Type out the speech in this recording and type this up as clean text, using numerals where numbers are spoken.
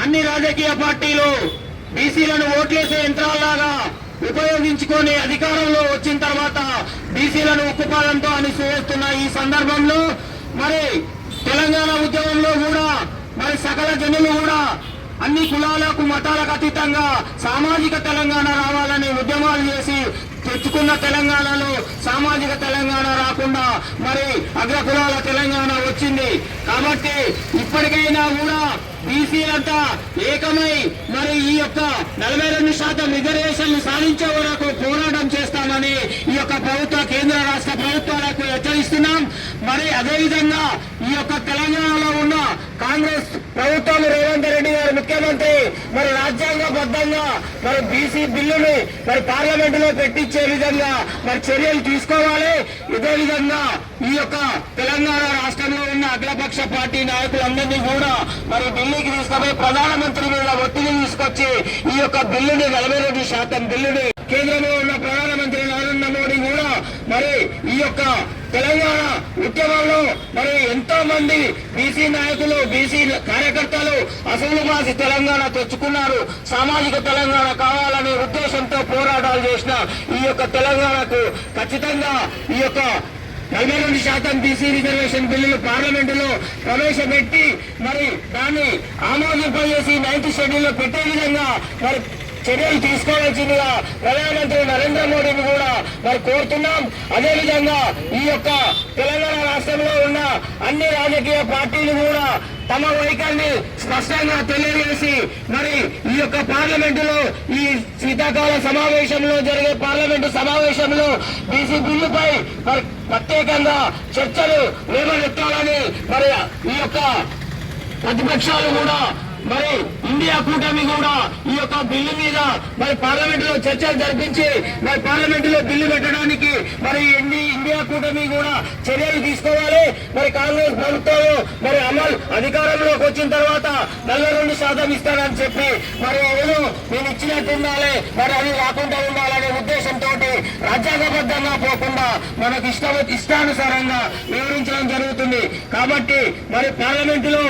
అన్ని రాజకీయ పార్టీలు బీసీలను ఓట్లేసే యంత్రాల్లాగా ఉపయోగించుకొని అధికారంలో వచ్చిన తర్వాత బీసీలను ఉక్కుపాదంతో అణిచివేస్తున్న ఈ సందర్భంలో మరి తెలంగాణ ఉద్యమంలో కూడా మరి సకల జనులు కూడా అన్ని కులాలకు మతాలకు అతీతంగా సామాజిక తెలంగాణ రావాలని ఉద్యమాలు చేసి తెచ్చుకున్న తెలంగాణలో సామాజిక తెలంగాణ రాకుండా మరి అగ్రకులాల తెలంగాణ వచ్చింది. కాబట్టి ఇప్పటికైనా కూడా బీసీలంతా ఏకమై మరి ఈ యొక్క 42% రిజర్వేషన్లు సాధించే వరకు పోరాటం చేస్తామని ఈ యొక్క కేంద్ర రాష్ట్ర ప్రభుత్వాలకు హెచ్చరిస్తున్నాం. మరి అదేవిధంగా ఈ యొక్క తెలంగాణలో ఉన్న కాంగ్రెస్ ప్రభుత్వం రేవంత్ రెడ్డి గారు ముఖ్యమంత్రి మరి రాజ్యాంగబద్ధంగా మరి బీసీ బిల్లుని మరి పార్లమెంట్ లో పెట్టించే విధంగా మరి చర్యలు తీసుకోవాలి. ఇదే విధంగా ఈ యొక్క తెలంగాణ రాష్ట్రంలో ఉన్న అఖిలపక్ష పార్టీ నాయకులందరినీ కూడా మరి ఢిల్లీకి తీసుకుపోయి ప్రధానమంత్రి మీద ఒత్తిడి తీసుకొచ్చి ఈ యొక్క బిల్లుని 42% బిల్లుని కేంద్రంలో ఉన్న ప్రధానమంత్రి నరేంద్ర మోడీ కూడా మరి ఈ యొక్క తెలంగాణ ఉద్యమంలో మరి ఎంతో మంది బీసీ నాయకులు బీసీ కార్యకర్తలు అసలు మాసి తెలంగాణ తెచ్చుకున్నారు. సామాజిక తెలంగాణ కావాలనే ఉద్దేశంతో పోరాటాలు చేసిన ఈ యొక్క తెలంగాణకు ఖచ్చితంగా ఈ యొక్క 42% బీసీ రిజర్వేషన్ బిల్లులు పార్లమెంటులో ప్రవేశపెట్టి మరి దాన్ని ఆమోదింపజేసి 9th షెడ్యూల్లో పెట్టే విధంగా మరి చర్యలు తీసుకోవాల్సిందిగా ప్రధానమంత్రి నరేంద్ర మోడీని కూడా మరి కోరుతున్నాం. అదేవిధంగా ఈ యొక్క తెలంగాణ రాష్ట్రంలో ఉన్న అన్ని రాజకీయ పార్టీలు కూడా తమ వైఖరిని స్పష్టంగా తెలియజేసి మరి ఈ యొక్క పార్లమెంటులో ఈ శీతాకాల సమావేశంలో జరిగే పార్లమెంటు సమావేశంలో బీసీ బిల్లుపై మరి ప్రత్యేకంగా చర్చలు లేవనెత్తాలని మరి ఈ యొక్క ప్రతిపక్షాలు కూడా మరి ఇండియా కూటమి కూడా ఈ యొక్క బిల్లు మీద మరి పార్లమెంట్ లో చర్చలు జరిపించి మరి పార్లమెంట్ లో బిల్లు పెట్టడానికి మరి ఇండియా కూటమి కూడా చర్యలు తీసుకోవాలి. మరి కాంగ్రెస్ ప్రభుత్వం మరి అధికారంలోకి వచ్చిన తర్వాత 42% ఇస్తానని చెప్పి మరి ఏదో నేను ఇచ్చినట్టు ఉండాలి మరి అది రాకుండా ఉండాలనే ఉద్దేశంతో రాజ్యాంగబద్ధంగా పోకుండా మనకు ఇష్టానుసారంగా వివరించడం జరుగుతుంది. కాబట్టి మరి పార్లమెంటులో